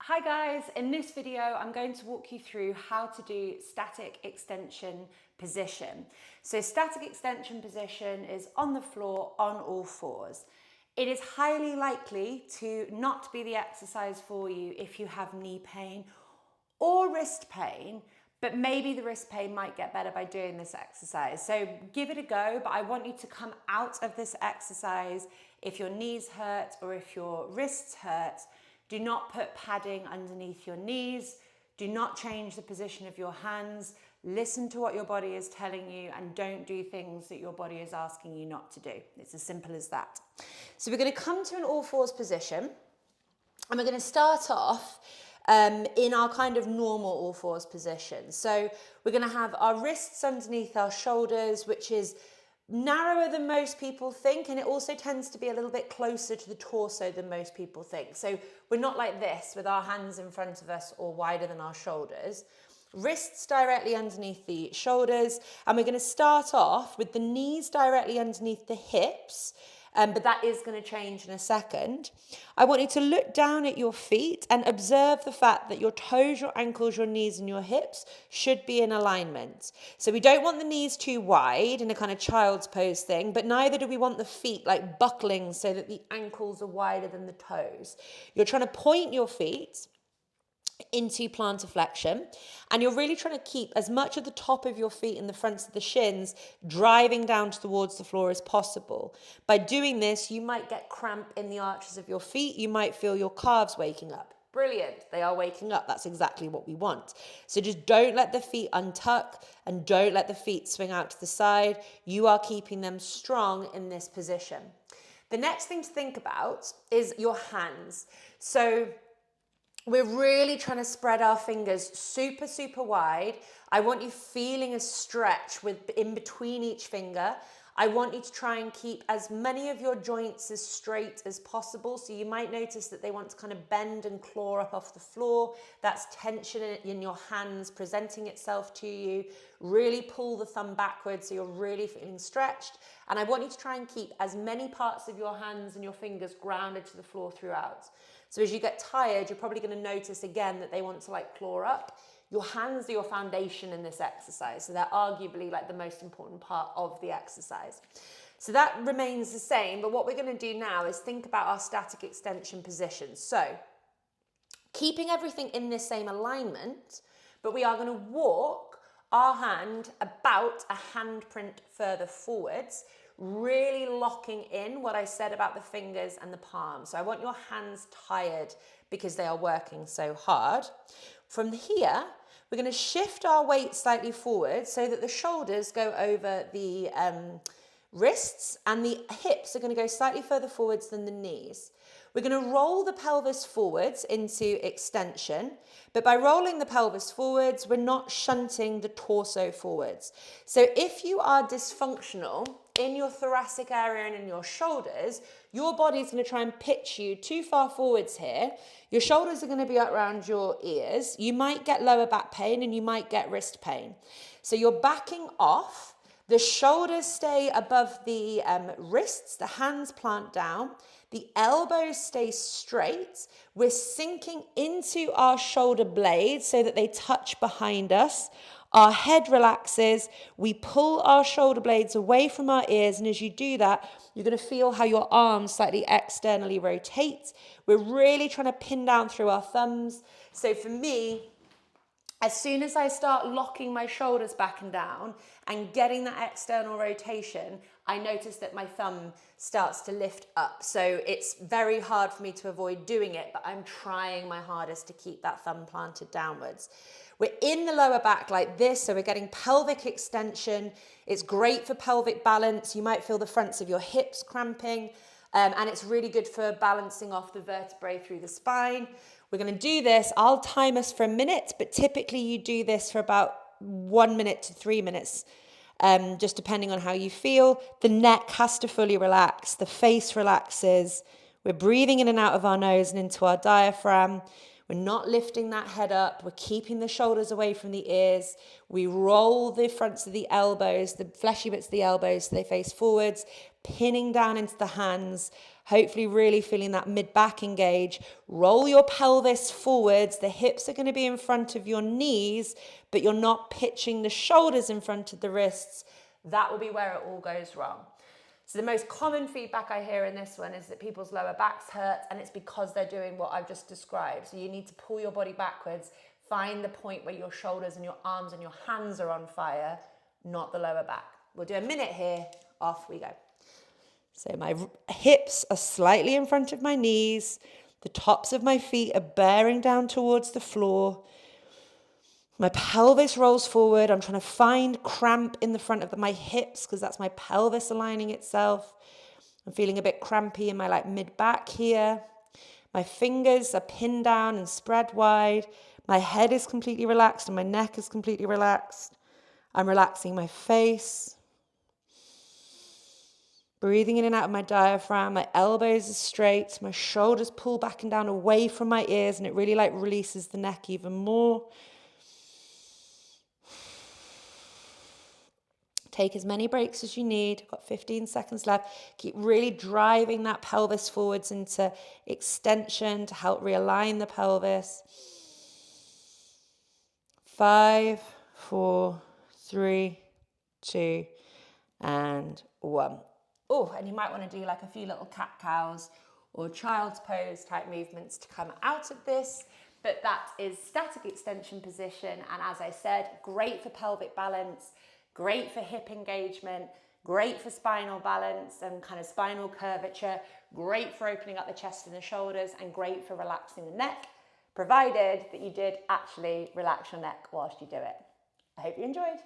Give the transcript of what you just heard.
Hi guys, in this video I'm going to walk you through how to do static extension position. So static extension position is on the floor on all fours. It is highly likely to not be the exercise for you if you have knee pain or wrist pain, but maybe the wrist pain might get better by doing this exercise. So give it a go, but I want you to come out of this exercise if your knees hurt or if your wrists hurt. Do not put padding underneath your knees. Do not change the position of your hands. Listen to what your body is telling you and don't do things that your body is asking you not to do. It's as simple as that. So we're going to come to an all fours position and we're going to start off in our kind of normal all fours position. So we're going to have our wrists underneath our shoulders, which is narrower than most people think, and it also tends to be a little bit closer to the torso than most people think. So we're not like this with our hands in front of us or wider than our shoulders. Wrists directly underneath the shoulders, and we're going to start off with the knees directly underneath the hips. But that is going to change in a second. I want you to look down at your feet and observe the fact that your toes, your ankles, your knees and your hips should be in alignment. So we don't want the knees too wide in a kind of child's pose thing, but neither do we want the feet like buckling so that the ankles are wider than the toes. You're trying to point your feet into plantarflexion, and you're really trying to keep as much of the top of your feet and the fronts of the shins driving down towards the floor as possible. By doing this, you might get cramp in the arches of your feet. You might feel your calves waking up. Brilliant, they are waking up. That's exactly what we want. So just don't let the feet untuck and don't let the feet swing out to the side. You are keeping them strong in this position. The next thing to think about is your hands. So we're really trying to spread our fingers super, super wide. I want you feeling a stretch in between each finger. I want you to try and keep as many of your joints as straight as possible. So you might notice that they want to kind of bend and claw up off the floor. That's tension in your hands presenting itself to you. Really pull the thumb backwards so you're really feeling stretched. And I want you to try and keep as many parts of your hands and your fingers grounded to the floor throughout. So as you get tired, you're probably going to notice again that they want to like claw up. Your hands are your foundation in this exercise. So they're arguably like the most important part of the exercise. So that remains the same. But what we're going to do now is think about our static extension position. So keeping everything in this same alignment, but we are going to walk our hand about a handprint further forwards, really locking in what I said about the fingers and the palms. So I want your hands tired because they are working so hard. From here, we're going to shift our weight slightly forward so that the shoulders go over the wrists and the hips are going to go slightly further forwards than the knees. We're going to roll the pelvis forwards into extension, but by rolling the pelvis forwards, we're not shunting the torso forwards. So if you are dysfunctional in your thoracic area and in your shoulders, your body's going to try and pitch you too far forwards here. Your shoulders are going to be up around your ears. You might get lower back pain and you might get wrist pain. So you're backing off. The shoulders stay above the wrists, the hands plant down, the elbows stay straight. We're sinking into our shoulder blades so that they touch behind us. Our head relaxes. We pull our shoulder blades away from our ears, and as you do that, you're going to feel how your arms slightly externally rotate. We're really trying to pin down through our thumbs. So for me, as soon as I start locking my shoulders back and down and getting that external rotation, I notice that my thumb starts to lift up. So it's very hard for me to avoid doing it, but I'm trying my hardest to keep that thumb planted downwards. We're in the lower back like this, so we're getting pelvic extension. It's great for pelvic balance. You might feel the fronts of your hips cramping, and it's really good for balancing off the vertebrae through the spine. We're going to do this. I'll time us for a minute, but typically you do this for about 1 minute to 3 minutes, just depending on how you feel. The neck has to fully relax. The face relaxes. We're breathing in and out of our nose and into our diaphragm. We're not lifting that head up. We're keeping the shoulders away from the ears. We roll the fronts of the elbows, the fleshy bits of the elbows, so they face forwards, pinning down into the hands, Hopefully really feeling that mid-back engage. Roll your pelvis forwards. The hips are going to be in front of your knees, but you're not pitching the shoulders in front of the wrists. That will be where it all goes wrong. So the most common feedback I hear in this one is that people's lower backs hurt, and it's because they're doing what I've just described. So you need to pull your body backwards, find the point where your shoulders and your arms and your hands are on fire, not the lower back. We'll do a minute here, off we go. So my hips are slightly in front of my knees. The tops of my feet are bearing down towards the floor. My pelvis rolls forward. I'm trying to find cramp in the front of my hips because that's my pelvis aligning itself. I'm feeling a bit crampy in my mid-back here. My fingers are pinned down and spread wide. My head is completely relaxed and my neck is completely relaxed. I'm relaxing my face. Breathing in and out of my diaphragm, my elbows are straight, my shoulders pull back and down away from my ears, and it really releases the neck even more. Take as many breaks as you need. I've got 15 seconds left. Keep really driving that pelvis forwards into extension to help realign the pelvis. 5, 4, 3, 2, and 1. Oh, and you might want to do a few little cat-cows or child's pose type movements to come out of this. But that is static extension position. And as I said, great for pelvic balance, great for hip engagement, great for spinal balance and kind of spinal curvature, great for opening up the chest and the shoulders, and great for relaxing the neck, provided that you did actually relax your neck whilst you do it. I hope you enjoyed.